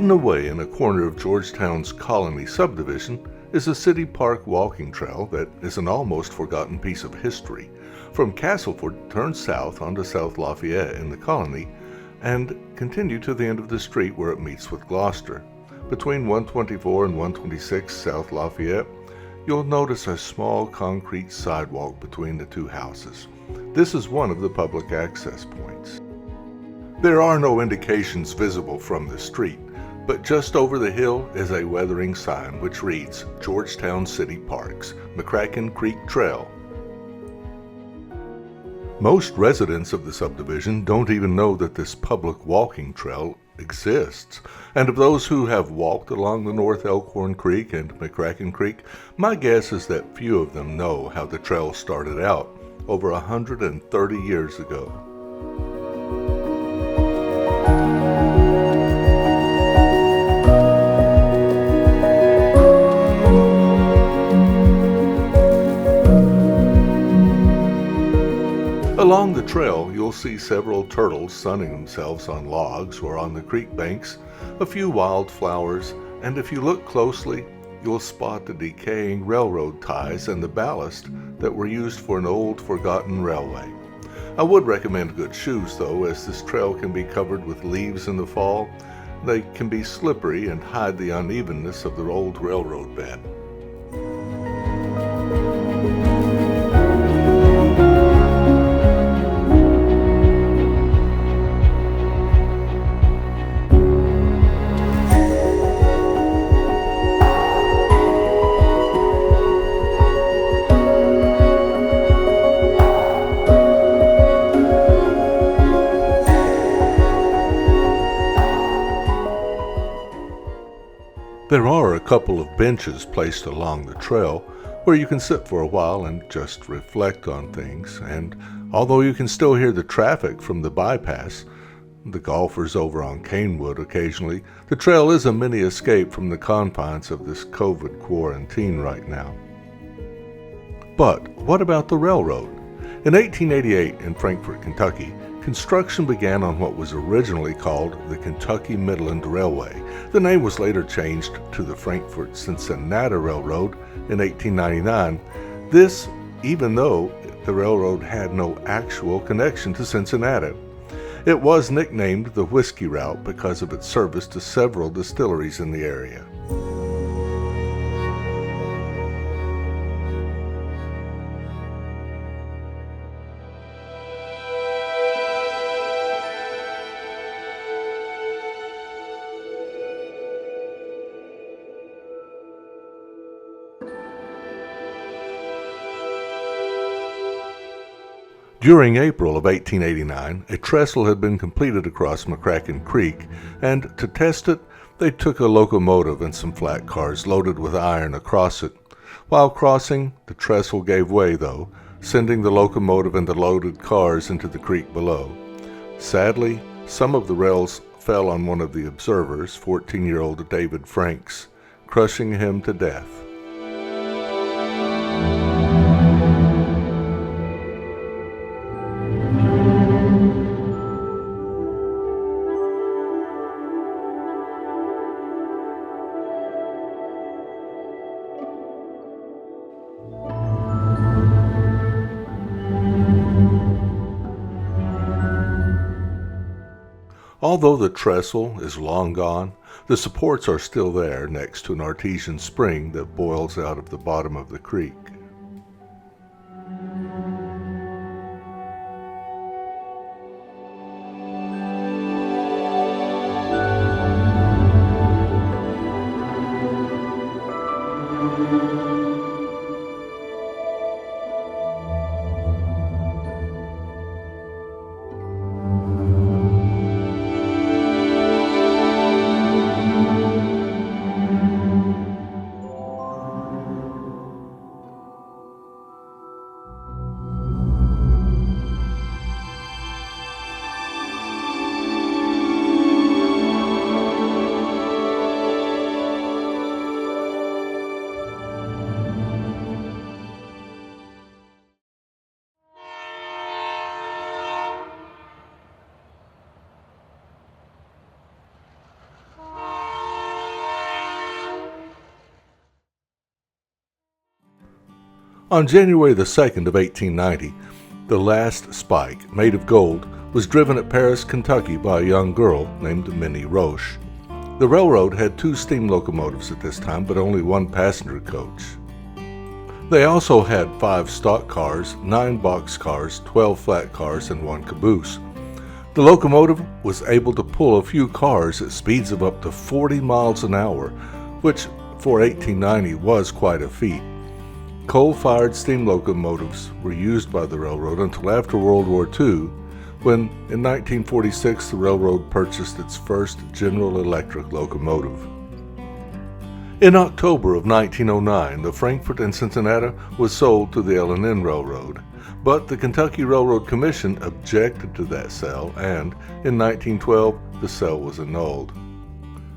Hidden away in a corner of Georgetown's Colony subdivision is a city park walking trail that is an almost forgotten piece of history. From Castleford, turn south onto South Lafayette in the Colony and continue to the end of the street where it meets with Gloucester. Between 124 and 126 South Lafayette, you'll notice a small concrete sidewalk between the two houses. This is one of the public access points. There are no indications visible from the street, but just over the hill is a weathering sign which reads Georgetown City Parks, McCracken Creek Trail. Most residents of the subdivision don't even know that this public walking trail exists, and of those who have walked along the North Elkhorn Creek and McCracken Creek, my guess is that few of them know how the trail started out over 130 years ago. Along the trail, you'll see several turtles sunning themselves on logs or on the creek banks, a few wildflowers, and if you look closely, you'll spot the decaying railroad ties and the ballast that were used for an old, forgotten railway. I would recommend good shoes, though, as this trail can be covered with leaves in the fall. They can be slippery and hide the unevenness of the old railroad bed. There are a couple of benches placed along the trail where you can sit for a while and just reflect on things, and although you can still hear the traffic from the bypass, the golfers over on Canewood occasionally, the trail is a mini escape from the confines of this COVID quarantine right now. But what about the railroad? In 1888 in Frankfort, Kentucky, construction began on what was originally called the Kentucky Midland Railway. The name was later changed to the Frankfort-Cincinnati Railroad in 1899. This, even though the railroad had no actual connection to Cincinnati. It was nicknamed the Whiskey Route because of its service to several distilleries in the area. During April of 1889, a trestle had been completed across McCracken Creek, and to test it, they took a locomotive and some flat cars loaded with iron across it. While crossing, the trestle gave way, though, sending the locomotive and the loaded cars into the creek below. Sadly, some of the rails fell on one of the observers, 14-year-old David Franks, crushing him to death. Although the trestle is long gone, the supports are still there next to an artesian spring that boils out of the bottom of the creek. On January the 2nd of 1890, the last spike, made of gold, was driven at Paris, Kentucky by a young girl named Minnie Roche. The railroad had 2 steam locomotives at this time, but only 1 passenger coach. They also had 5 stock cars, 9 box cars, 12 flat cars, and 1 caboose. The locomotive was able to pull a few cars at speeds of up to 40 miles an hour, which for 1890 was quite a feat. Coal-fired steam locomotives were used by the railroad until after World War II, when in 1946 the railroad purchased its first General Electric locomotive. In October of 1909, the Frankfort and Cincinnati was sold to the L&N Railroad, but the Kentucky Railroad Commission objected to that sale, and in 1912 the sale was annulled.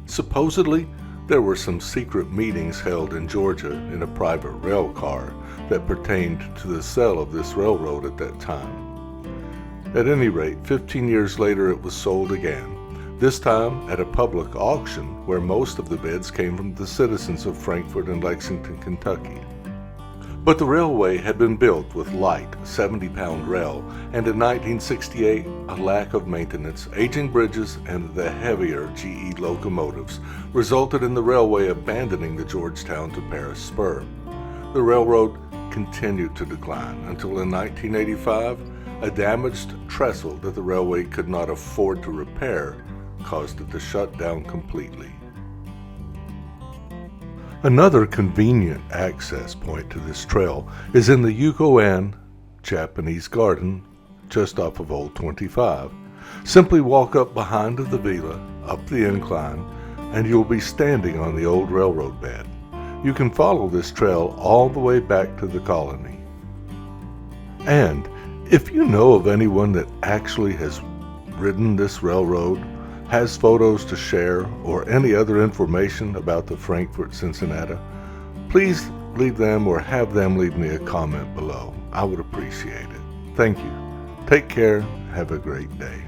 Supposedly, there were some secret meetings held in Georgia in a private rail car that pertained to the sale of this railroad at that time. At any rate, 15 years later it was sold again, this time at a public auction where most of the bids came from the citizens of Frankfort and Lexington, Kentucky. But the railway had been built with light 70-pound rail, and in 1968 a lack of maintenance, aging bridges, and the heavier GE locomotives resulted in the railway abandoning the Georgetown to Paris spur. The railroad continued to decline until in 1985 a damaged trestle that the railway could not afford to repair caused it to shut down completely. Another convenient access point to this trail is in the Yuko-an Japanese Garden just off of Old 25. Simply walk up behind the villa, up the incline, and you'll be standing on the old railroad bed. You can follow this trail all the way back to the colony. And if you know of anyone that actually has ridden this railroad, has photos to share, or any other information about the Frankfort Cincinnati, please leave them or have them leave me a comment below. I would appreciate it. Thank you. Take care. Have a great day.